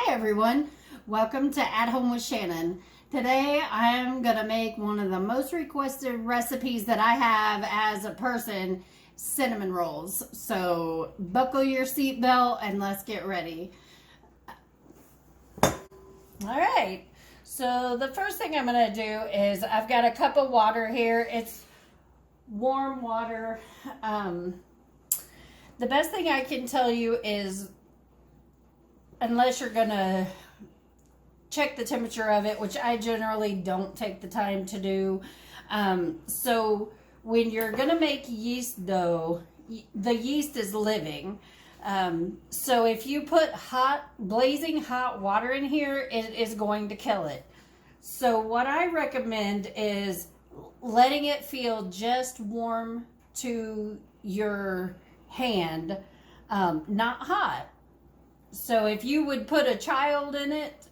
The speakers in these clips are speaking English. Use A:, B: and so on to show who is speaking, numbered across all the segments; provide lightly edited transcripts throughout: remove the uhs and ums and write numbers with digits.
A: Hi everyone, welcome to At Home with Shannon. Today I am going to make one of the most requested recipes that I have as a person, cinnamon rolls. So buckle your seatbelt and let's get ready. Alright, so the first thing I'm going to do is I've got a cup of water here. It's warm water. The best thing I can tell you is, unless you're gonna check the temperature of it, which I generally don't take the time to do. So when you're gonna make yeast dough, the yeast is living. So if you put blazing hot water in here, it is going to kill it. So what I recommend is letting it feel just warm to your hand, not hot. So if you would put a child in it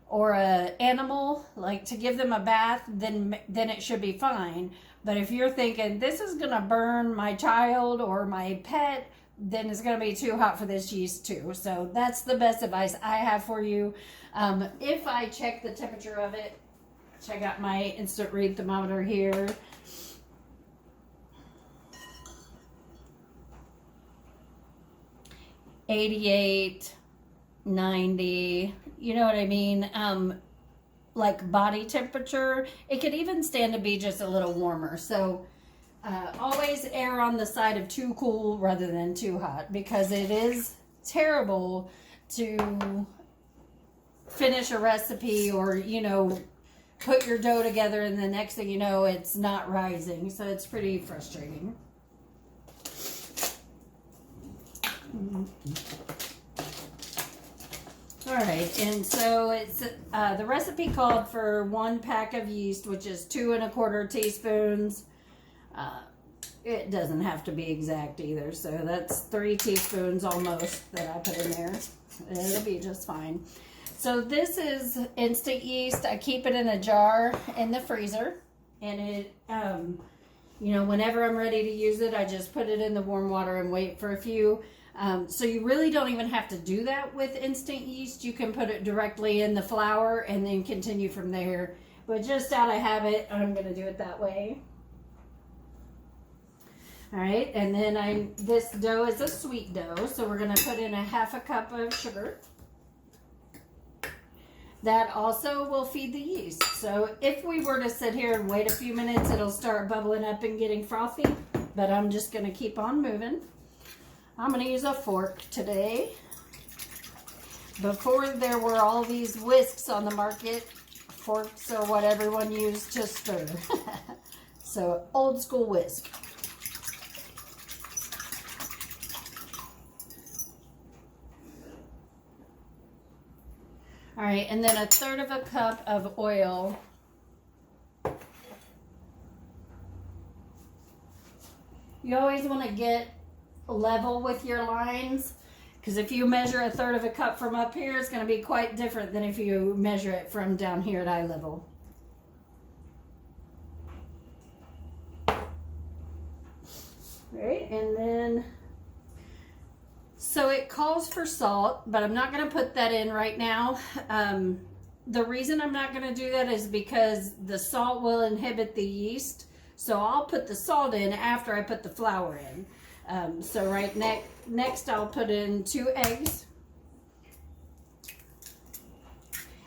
A: or an animal, like to give them a bath, then it should be fine. But if you're thinking this is going to burn my child or my pet, then it's going to be too hot for this yeast too. So that's the best advice I have for you. If I check the temperature of it, check out my instant read thermometer here. $88, $90, you know what I mean? Like body temperature. It could even stand to be just a little warmer. So always err on the side of too cool rather than too hot, because it is terrible to finish a recipe or, put your dough together and the next thing you know, it's not rising. So it's pretty frustrating. All right, and so it's the recipe called for 1 pack of yeast, which is 2 1/4 teaspoons. It doesn't have to be exact either, so that's 3 teaspoons almost that I put in there. It'll be just fine. So this is instant yeast. I keep it in a jar in the freezer, and it whenever I'm ready to use it, I just put it in the warm water and wait for a few. So you really don't even have to do that with instant yeast. You can put it directly in the flour and then continue from there. But just out of habit, I'm going to do it that way. All right, and then this dough is a sweet dough, so we're going to put in a 1/2 cup of sugar. That also will feed the yeast. So if we were to sit here and wait a few minutes, it'll start bubbling up and getting frothy. But I'm just going to keep on moving. I'm going to use a fork today. Before there were all these whisks on the market, forks are what everyone used to stir. So old school whisk. All right, and then 1/3 cup of oil. You always want to get level with your lines, because if you measure 1/3 cup from up here, it's going to be quite different than if you measure it from down here at eye level. Right, and then so it calls for salt, but I'm not going to put that in right now. The reason I'm not going to do that is because the salt will inhibit the yeast. So I'll put the salt in after I put the flour in. So right next I'll put in 2 eggs.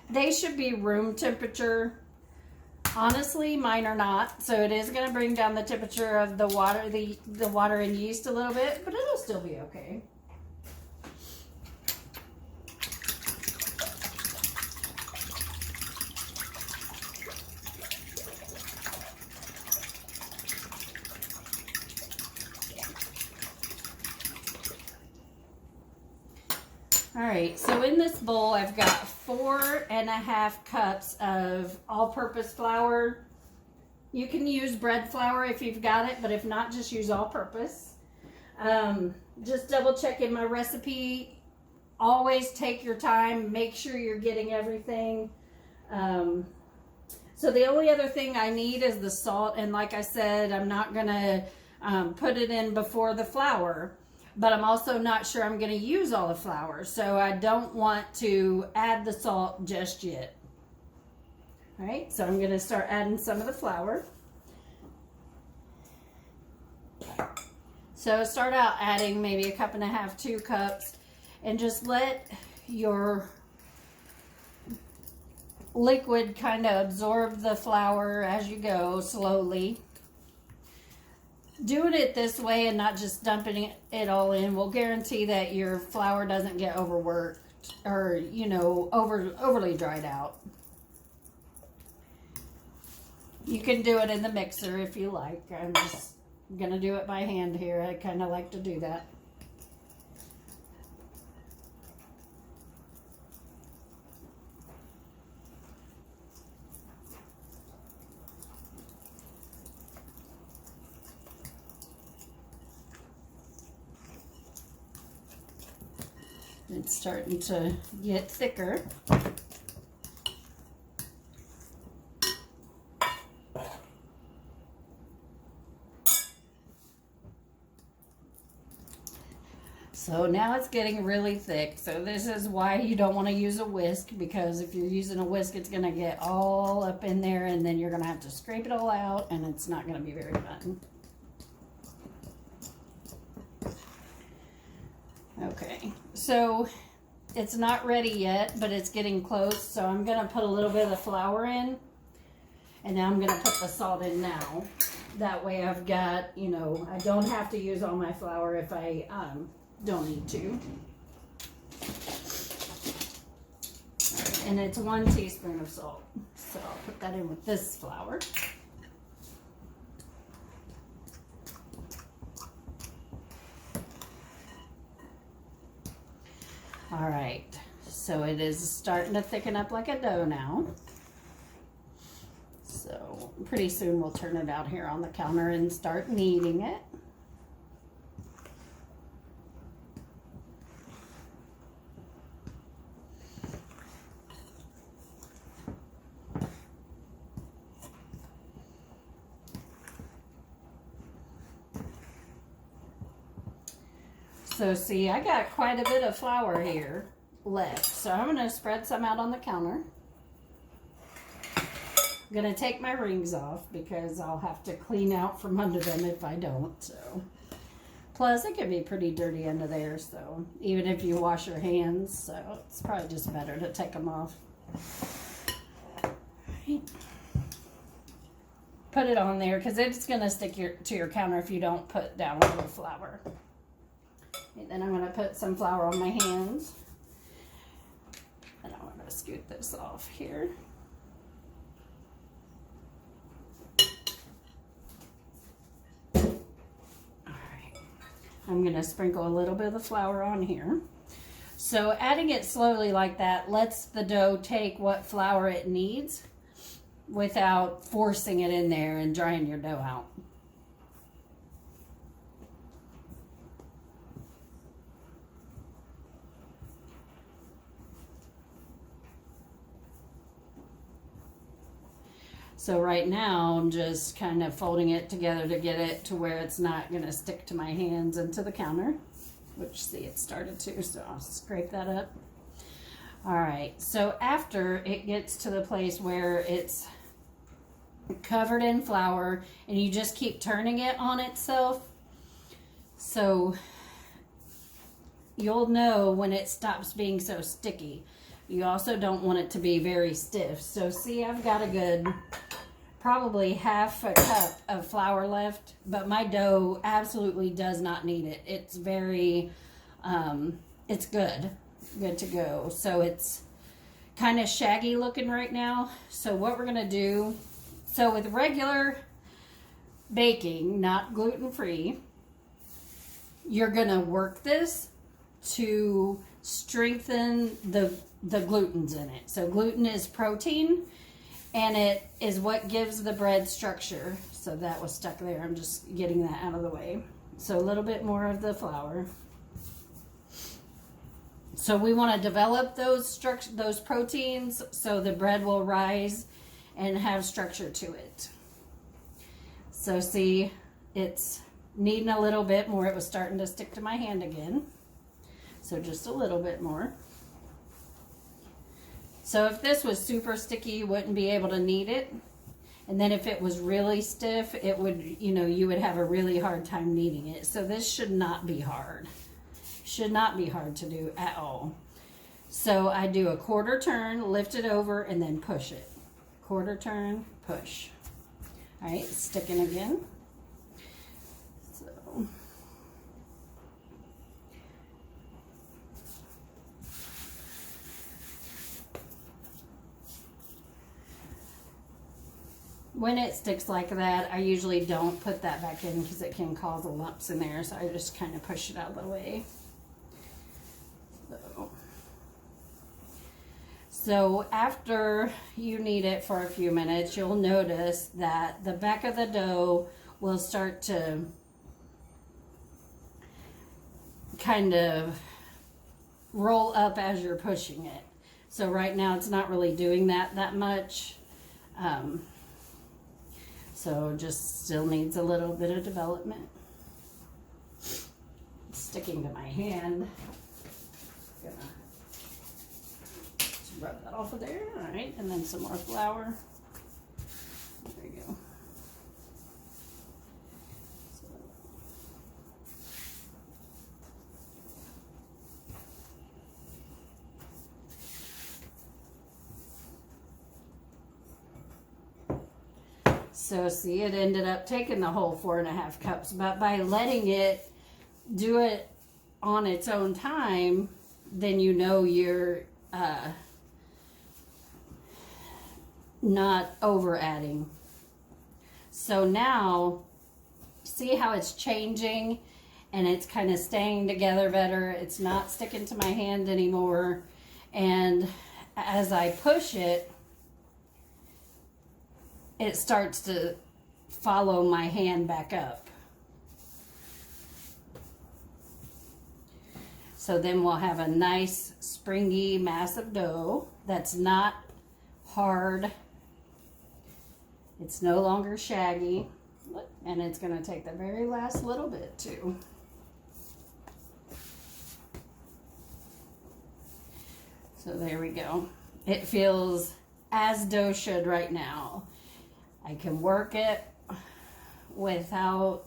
A: They should be room temperature. Honestly, mine are not. So it is going to bring down the temperature of the water, the water and yeast a little bit, but it'll still be okay. All right, so in this bowl, I've got 4 1/2 cups of all-purpose flour. You can use bread flour if you've got it, but if not, just use all-purpose. Just double checking my recipe. Always take your time. Make sure you're getting everything. So the only other thing I need is the salt, and like I said, I'm not going to put it in before the flour. but I'm also not sure I'm going to use all the flour, so I don't want to add the salt just yet. All right, so I'm going to start adding some of the flour. So start out adding maybe 1.5 cups, 2 cups, and just let your liquid kind of absorb the flour as you go slowly. Doing it this way and not just dumping it all in will guarantee that your flour doesn't get overworked or, you know, overly dried out. You can do it in the mixer if you like. I'm just gonna do it by hand here. I kind of like to do that. It's starting to get thicker. So now it's getting really thick. So this is why you don't want to use a whisk, because if you're using a whisk, it's going to get all up in there and then you're going to have to scrape it all out and it's not going to be very fun. Okay, so it's not ready yet, but it's getting close. So I'm going to put a little bit of the flour in, and now I'm going to put the salt in now. That way I've got, you know, I don't have to use all my flour if I don't need to. And it's 1 teaspoon of salt. So I'll put that in with this flour. All right, so it is starting to thicken up like a dough now. So pretty soon we'll turn it out here on the counter and start kneading it. So see, I got quite a bit of flour here left. So I'm going to spread some out on the counter. I'm going to take my rings off because I'll have to clean out from under them if I don't. So, plus it can be pretty dirty under there. So even if you wash your hands, so it's probably just better to take them off. Right. Put it on there because it's going to stick to your counter if you don't put down a little flour. And then I'm going to put some flour on my hands. And I'm going to scoot this off here. Alright. I'm going to sprinkle a little bit of the flour on here. So adding it slowly like that lets the dough take what flour it needs without forcing it in there and drying your dough out. So right now, I'm just kind of folding it together to get it to where it's not going to stick to my hands and to the counter. Which, see, it started to, so I'll scrape that up. All right, so after it gets to the place where it's covered in flour and you just keep turning it on itself, so you'll know when it stops being so sticky. You also don't want it to be very stiff. So see, I've got a good, probably 1/2 cup of flour left, but my dough absolutely does not need it. It's very, it's good to go. So it's kind of shaggy looking right now. So what we're gonna do, so with regular baking, not gluten-free, you're gonna work this to strengthen the glutens in it. So gluten is protein, and it is what gives the bread structure. So that was stuck there. I'm just getting that out of the way. So a little bit more of the flour. So we want to develop those proteins so the bread will rise and have structure to it. So see, it's needing a little bit more. It was starting to stick to my hand again. So just a little bit more. So if this was super sticky, you wouldn't be able to knead it. And then if it was really stiff, it would, you would have a really hard time kneading it. So this should not be hard. Should not be hard to do at all. So I do a quarter turn, lift it over, and then push it. Quarter turn, push. All right, sticking again. So when it sticks like that, I usually don't put that back in because it can cause lumps in there. So I just kind of push it out of the way. So after you knead it for a few minutes, you'll notice that the back of the dough will start to kind of roll up as you're pushing it. So right now it's not really doing that much. So just still needs a little bit of development. It's sticking to my hand. Gonna just rub that off of there. All right, and then some more flour. There you go. So see, it ended up taking the whole 4.5 cups, but by letting it do it on its own time, then you're not over adding. So now, see how it's changing and it's kind of staying together better. It's not sticking to my hand anymore. And as I push it, it starts to follow my hand back up. So then we'll have a nice springy mass of dough that's not hard. It's no longer shaggy. And it's going to take the very last little bit too. So there we go. It feels as dough should right now. I can work it without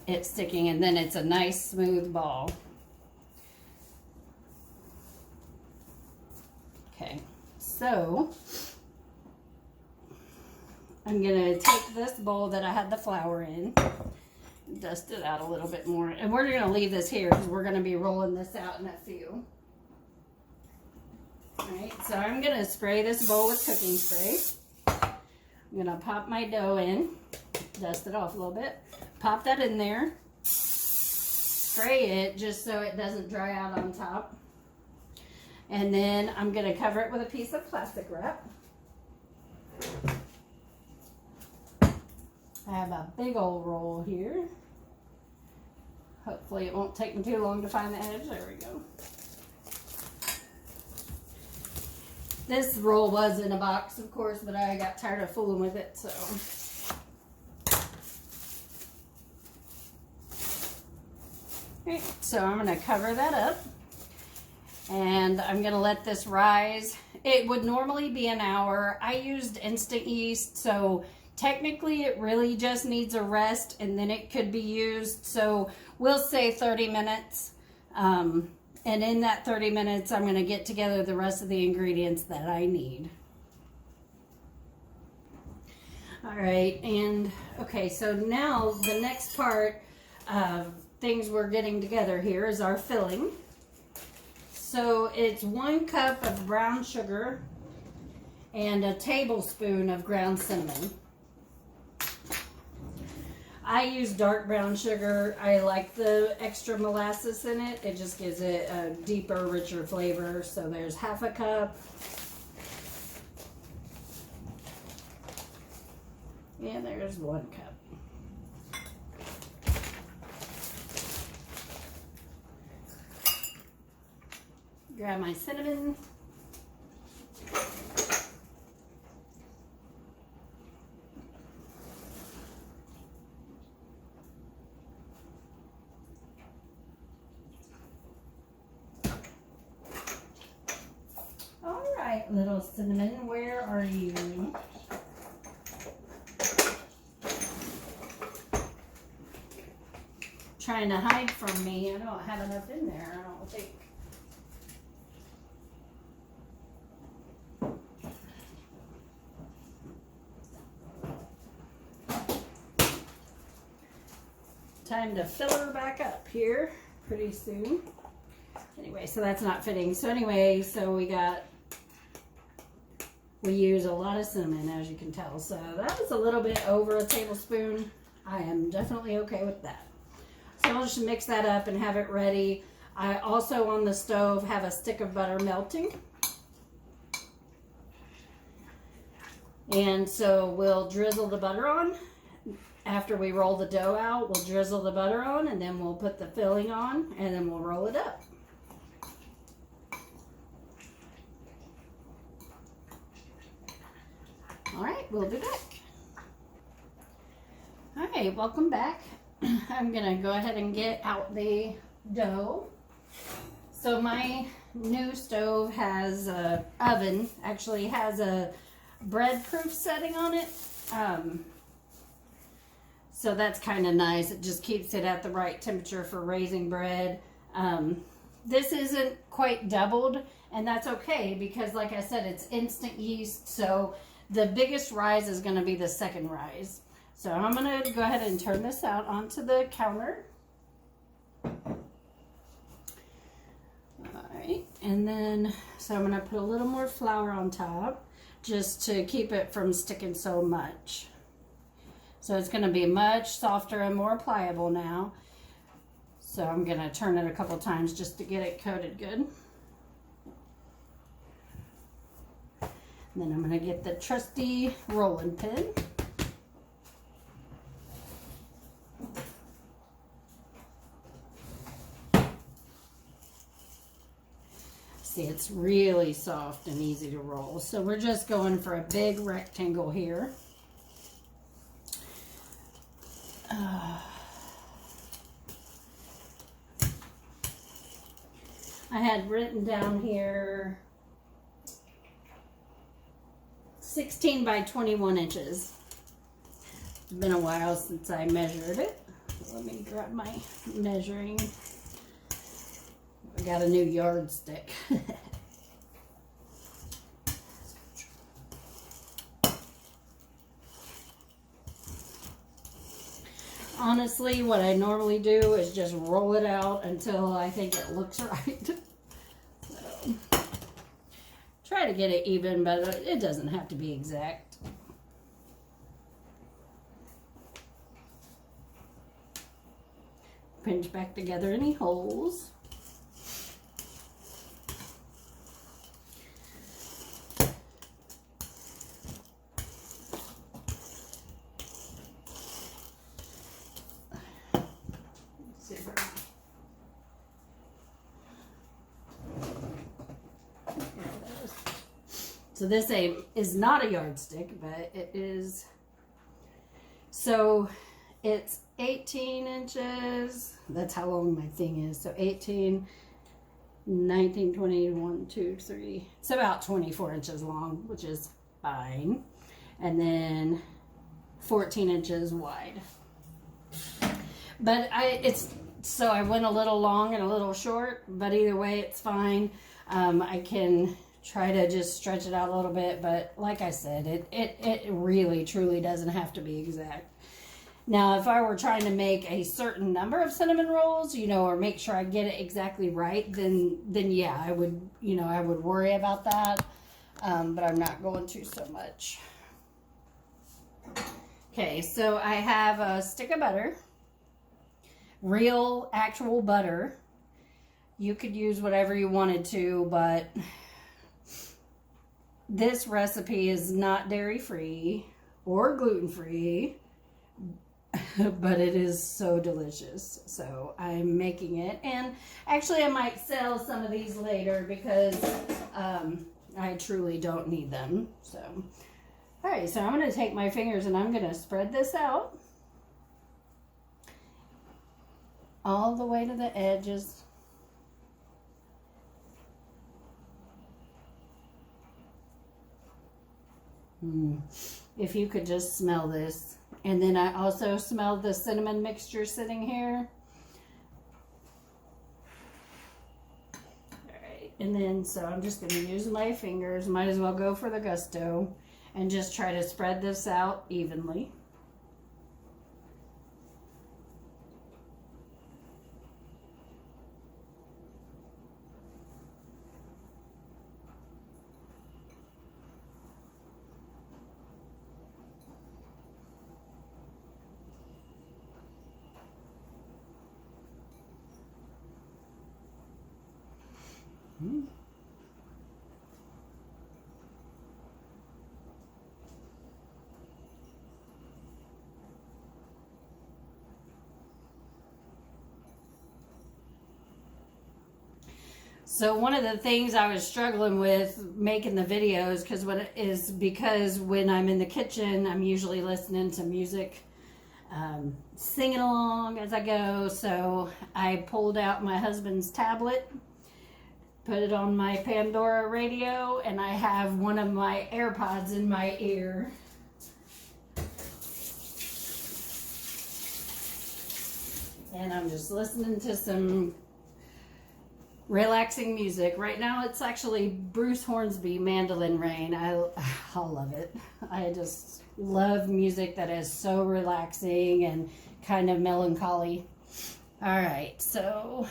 A: it sticking, and then it's a nice smooth ball. Okay, so I'm gonna take this bowl that I had the flour in, dust it out a little bit more, and we're gonna leave this here because we're gonna be rolling this out in a few. Alright, so I'm going to spray this bowl with cooking spray. I'm going to pop my dough in, dust it off a little bit, pop that in there, spray it just so it doesn't dry out on top. And then I'm going to cover it with a piece of plastic wrap. I have a big old roll here. Hopefully it won't take me too long to find the edge. There we go. This roll was in a box, of course, but I got tired of fooling with it, so. Okay, so I'm going to cover that up. And I'm going to let this rise. It would normally be an hour. I used instant yeast, so technically it really just needs a rest, and then it could be used. So we'll say 30 minutes. And in that 30 minutes, I'm going to get together the rest of the ingredients that I need. All right, and okay, so now the next part of things we're getting together here is our filling. So it's 1 cup of brown sugar and a tablespoon of ground cinnamon. I use dark brown sugar. I like the extra molasses in it. It just gives it a deeper, richer flavor. So there's 1/2 cup. And there's 1 cup. Grab my cinnamon. right, little cinnamon, where are you? Trying to hide from me. I don't have enough in there, I don't think. Time to fill her back up here pretty soon. Anyway, so that's not fitting. So anyway, so we use a lot of cinnamon, as you can tell. So that was a little bit over a tablespoon. I am definitely okay with that. So I'll just mix that up and have it ready. I also on the stove have a stick of butter melting. And so we'll drizzle the butter on. After we roll the dough out, we'll drizzle the butter on, and then we'll put the filling on, and then we'll roll it up. All right, we'll be back. All right, welcome back. I'm gonna go ahead and get out the dough. So my new stove has a oven, actually has a bread proof setting on it. So that's kind of nice. It just keeps it at the right temperature for raising bread. This isn't quite doubled, and that's okay because like I said, it's instant yeast. So the biggest rise is going to be the second rise. So I'm going to go ahead and turn this out onto the counter. All right. And then, so I'm going to put a little more flour on top just to keep it from sticking so much. So it's going to be much softer and more pliable now. So I'm going to turn it a couple times just to get it coated good. And then I'm going to get the trusty rolling pin. See, it's really soft and easy to roll. So we're just going for a big rectangle here. I had written down here 16 by 21 inches. It's been a while since I measured it. Let me grab my measuring. I got a new yardstick. Honestly, what I normally do is just roll it out until I think it looks right. So, try to get it even, but it doesn't have to be exact. Pinch back together any holes. So this is not a yardstick, but it is, so it's 18 inches. That's how long my thing is. So 18, 19, 20, 1, 2, 3. It's about 24 inches long, which is fine. And then 14 inches wide. But so I went a little long and a little short, but either way, it's fine. I can try to just stretch it out a little bit, but like I said, it really truly doesn't have to be exact. Now, if I were trying to make a certain number of cinnamon rolls, or make sure I get it exactly right, then yeah, I would, I would worry about that. But I'm not going to so much. Okay, so I have a stick of butter, real actual butter. You could use whatever you wanted to, but this recipe is not dairy-free or gluten-free, but it is so delicious. So I'm making it. And actually, I might sell some of these later because I truly don't need them. So, all right, so I'm going to take my fingers and I'm going to spread this out all the way to the edges. . If you could just smell this. And then I also smell the cinnamon mixture sitting here. Alright, and then so I'm just going to use my fingers. Might as well go for the gusto. And just try to spread this out evenly. So one of the things I was struggling with making the videos because when I'm in the kitchen, I'm usually listening to music, singing along as I go. So I pulled out my husband's tablet, put it on my Pandora radio, and I have one of my AirPods in my ear. And I'm just listening to some relaxing music. Right now it's actually Bruce Hornsby, Mandolin Rain. I love it. I just love music that is so relaxing and kind of melancholy. All right, so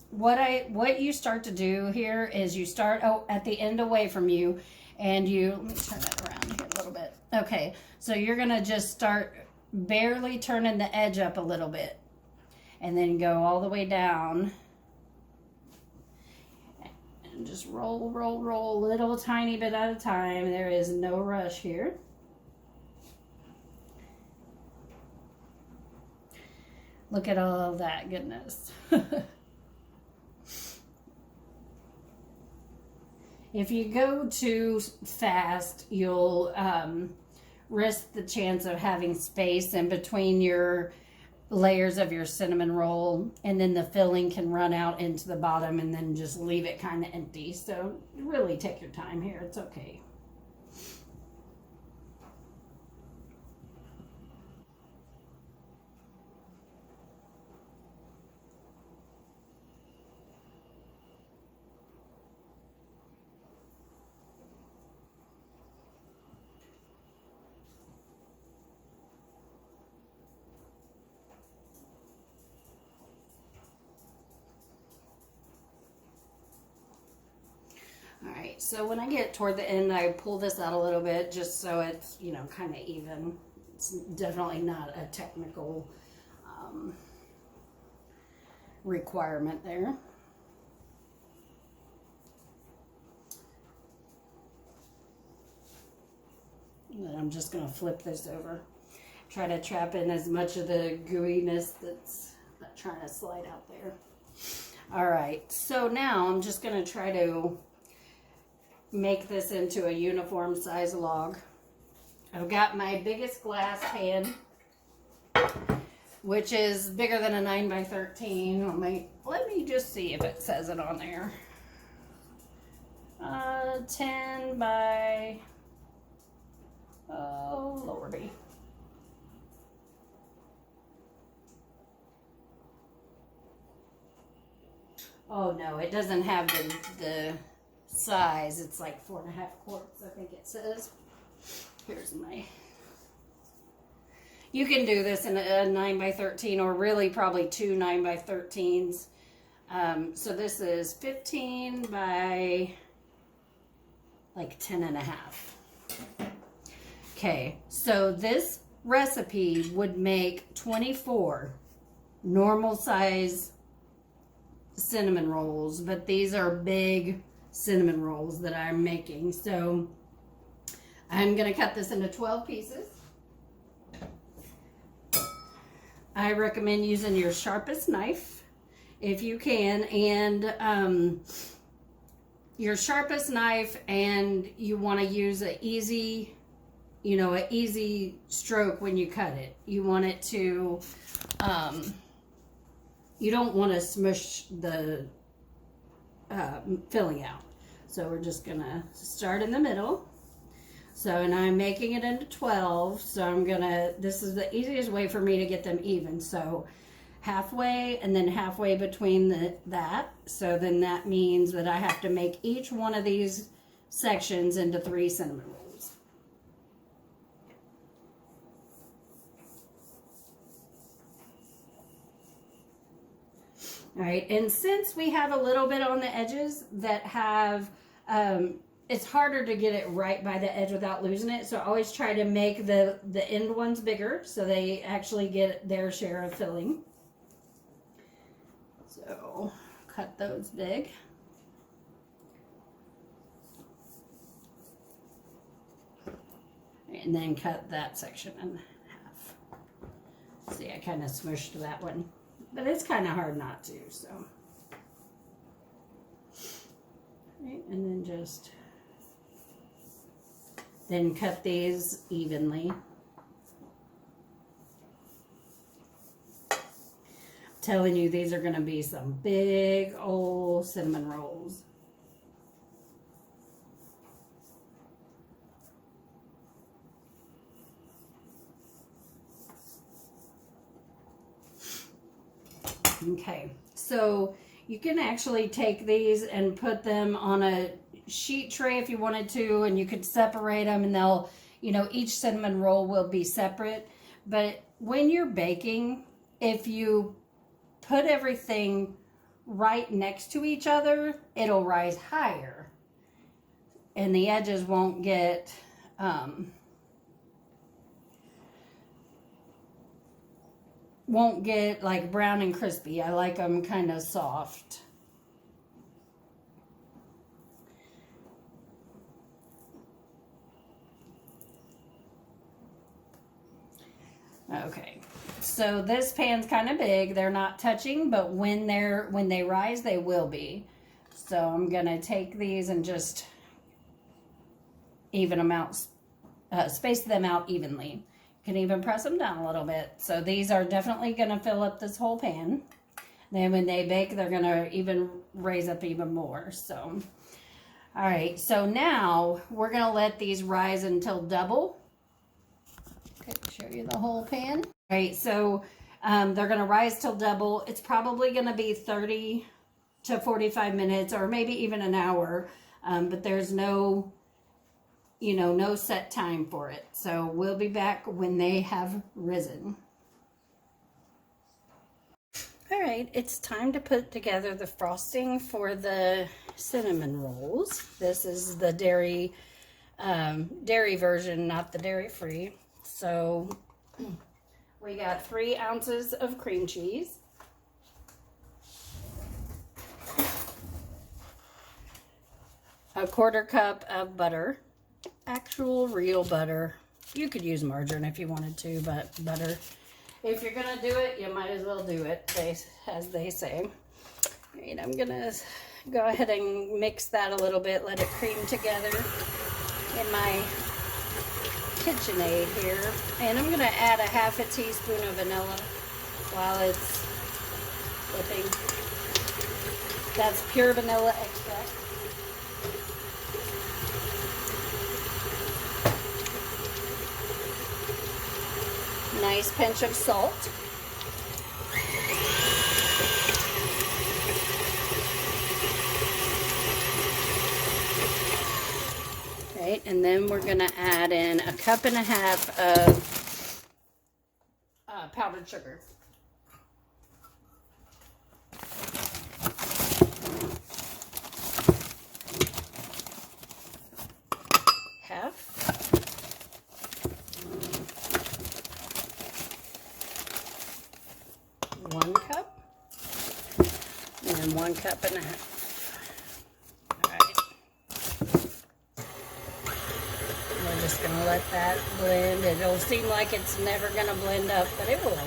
A: what you start to do here is you start at the end away from you, and let me turn that around here a little bit. Okay, so you're gonna just start barely turning the edge up a little bit, and then go all the way down. Just roll, roll, roll, little tiny bit at a time. There is no rush here. Look at all that goodness. If you go too fast, you'll risk the chance of having space in between your layers of your cinnamon roll, and then the filling can run out into the bottom and then just leave it kind of empty. So really take your time here. It's okay. Alright, so when I get toward the end, I pull this out a little bit just so it's, kind of even. It's definitely not a technical requirement there. And then I'm just going to flip this over. Try to trap in as much of the gooiness that's not trying to slide out there. Alright, so now I'm just going to try to make this into a uniform size log. I've got my biggest glass pan, which is bigger than a 9 by 13. Let me just see if it says it on there. 10 by, oh lordy. Oh no, it doesn't have the size. It's like 4.5 quarts, I think it says. Here's you can do this in a 9 by 13, or really probably 2 9 by 13s. So this is 15 by like 10.5. Okay, so this recipe would make 24 normal size cinnamon rolls, but these are big cinnamon rolls that I'm making. So I'm going to cut this into 12 pieces. I recommend using your sharpest knife if you can, and your sharpest knife, and you want to use an easy stroke when you cut it. You want it to you don't want to smush the filling out. So we're just gonna start in the middle. So, and I'm making it into 12. So I'm gonna, this is the easiest way for me to get them even. So halfway and then halfway between that. So then that means that I have to make each one of these sections into 3 cinnamon rolls. All right, and since we have a little bit on the edges that have, it's harder to get it right by the edge without losing it. So I always try to make the end ones bigger so they actually get their share of filling. So cut those big. And then cut that section in half. See, I kind of smushed that one, but it's kind of hard not to, so. Right, and then just, then cut these evenly. I'm telling you, these are gonna be some big old cinnamon rolls. Okay, so you can actually take these and put them on a sheet tray if you wanted to, and you could separate them and they'll, you know, each cinnamon roll will be separate. But when you're baking, if you put everything right next to each other, it'll rise higher and the edges won't get, like brown and crispy. I like them kind of soft. Okay, so this pan's kind of big. They're not touching, but when they rise, they will be. So I'm gonna take these and just even them out, space them out evenly. You can even press them down a little bit. So these are definitely gonna fill up this whole pan. Then when they bake, they're gonna even raise up even more. So, all right, so now we're gonna let these rise until double. Okay, show you the whole pan. All right, so they're gonna rise till double. It's probably gonna be 30 to 45 minutes or maybe even an hour, but there's no, you know, no set time for it. So we'll be back when they have risen. All right, it's time to put together the frosting for the cinnamon rolls. This is the dairy version, not the dairy-free. So we got 3 ounces of cream cheese, a 1/4 cup of butter, actual real butter. You could use margarine if you wanted to, but butter. If you're gonna do it, you might as well do it, as they say. All right, I'm gonna go ahead and mix that a little bit, let it cream together in my KitchenAid here. And I'm gonna add a 1/2 teaspoon of vanilla while it's whipping. That's pure vanilla extract. Nice pinch of salt. Right, and then we're gonna add in a 1.5 cups of powdered sugar. Half. 1 cup, and 1.5 cups. All right. We're just gonna let that blend. It'll seem like it's never gonna blend up, but it will.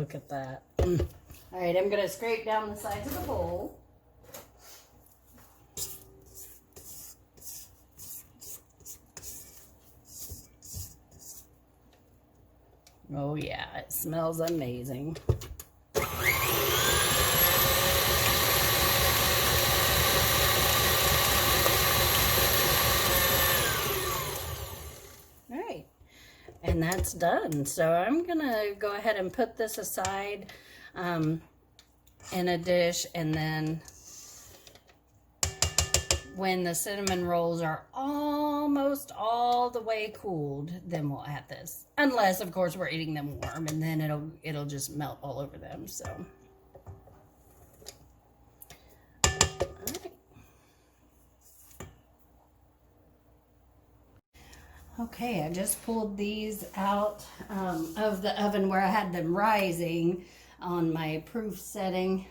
A: look at that. All right, I'm going to scrape down the sides of the bowl. Oh yeah, it smells amazing. All right, and that's done. So I'm gonna go ahead and put this aside in a dish, and then when the cinnamon rolls are almost all the way cooled, then we'll add this. Unless, of course, we're eating them warm, and then it'll just melt all over them. So, all right. Okay, I just pulled these out of the oven where I had them rising on my proof setting.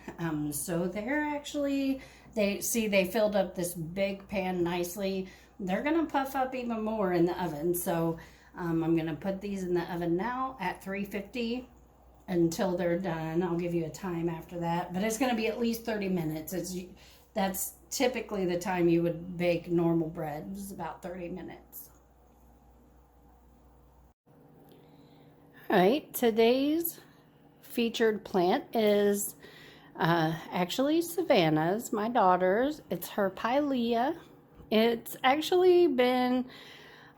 A: So they're actually, they filled up this big pan nicely. They're gonna puff up even more in the oven. So I'm gonna put these in the oven now at 350 until they're done. I'll give you a time after that, but it's gonna be at least 30 minutes. That's typically the time you would bake normal bread. It's about 30 minutes. All right, today's featured plant is actually Savannah's, my daughter's. It's her pilea. It's actually been,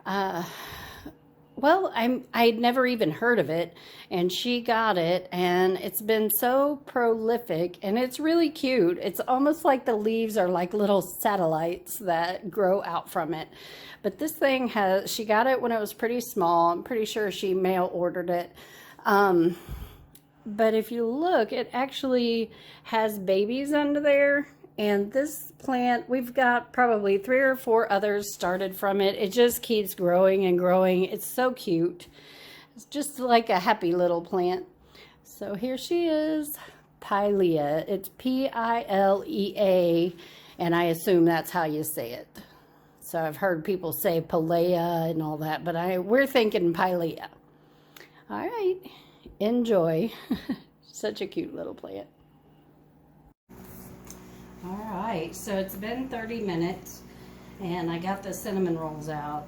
A: well, I'd never even heard of it, and she got it, and it's been so prolific, and it's really cute. It's almost like the leaves are like little satellites that grow out from it. But this thing she got it when it was pretty small. I'm pretty sure she mail ordered it. But if you look, it actually has babies under there. And this plant, we've got probably 3 or 4 others started from it. It just keeps growing and growing. It's so cute. It's just like a happy little plant. So here she is, Pilea. It's P-I-L-E-A, and I assume that's how you say it. So I've heard people say Pilea and all that, but we're thinking Pilea. All right, enjoy. Such a cute little plant. All right, so it's been 30 minutes, and I got the cinnamon rolls out.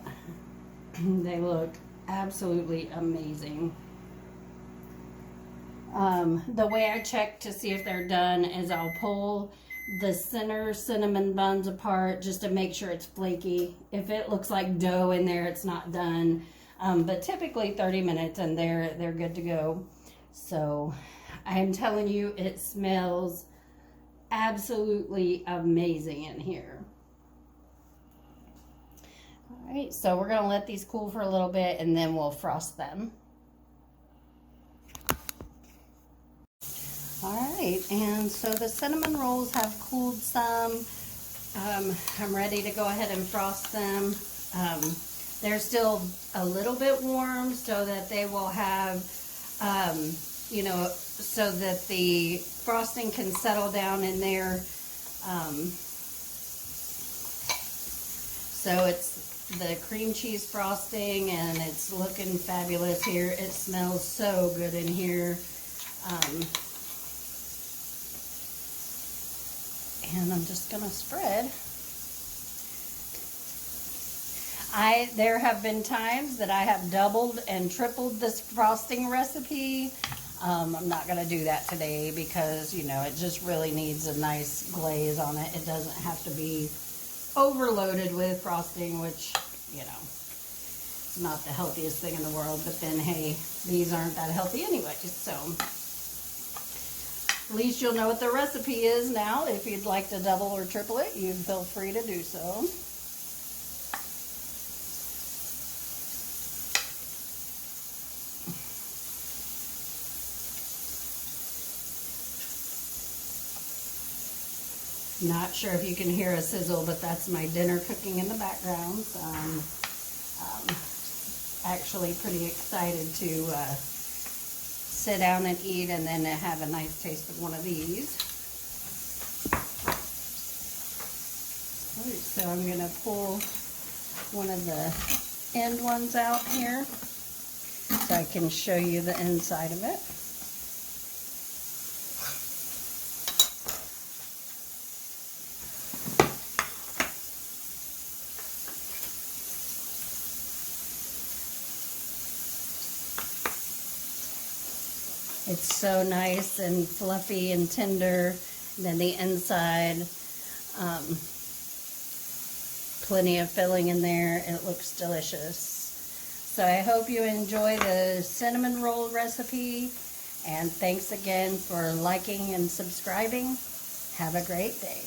A: They look absolutely amazing. The way I check to see if they're done is I'll pull the center cinnamon buns apart just to make sure it's flaky. If it looks like dough in there, it's not done. But typically 30 minutes and they're good to go. So I'm telling you, it smells absolutely amazing in here. All right, so we're gonna let these cool for a little bit and then we'll frost them. All right, and so the cinnamon rolls have cooled some. I'm ready to go ahead and frost them. They're still a little bit warm so that they will have, you know, so that the frosting can settle down in there. So it's the cream cheese frosting and it's looking fabulous here. It smells so good in here. And I'm just gonna spread. There have been times that I have doubled and tripled this frosting recipe. I'm not gonna do that today because, you know, it just really needs a nice glaze on it. It doesn't have to be overloaded with frosting, which, you know, it's not the healthiest thing in the world, but then, hey, these aren't that healthy anyway, so. At least you'll know what the recipe is now. If you'd like to double or triple it, you feel free to do so. Not sure if you can hear a sizzle, but that's my dinner cooking in the background. So I'm actually pretty excited to sit down and eat and then have a nice taste of one of these. Right, so I'm going to pull one of the end ones out here so I can show you the inside of it. It's so nice and fluffy and tender. And then the inside, plenty of filling in there. It looks delicious. So I hope you enjoy the cinnamon roll recipe. And thanks again for liking and subscribing. Have a great day.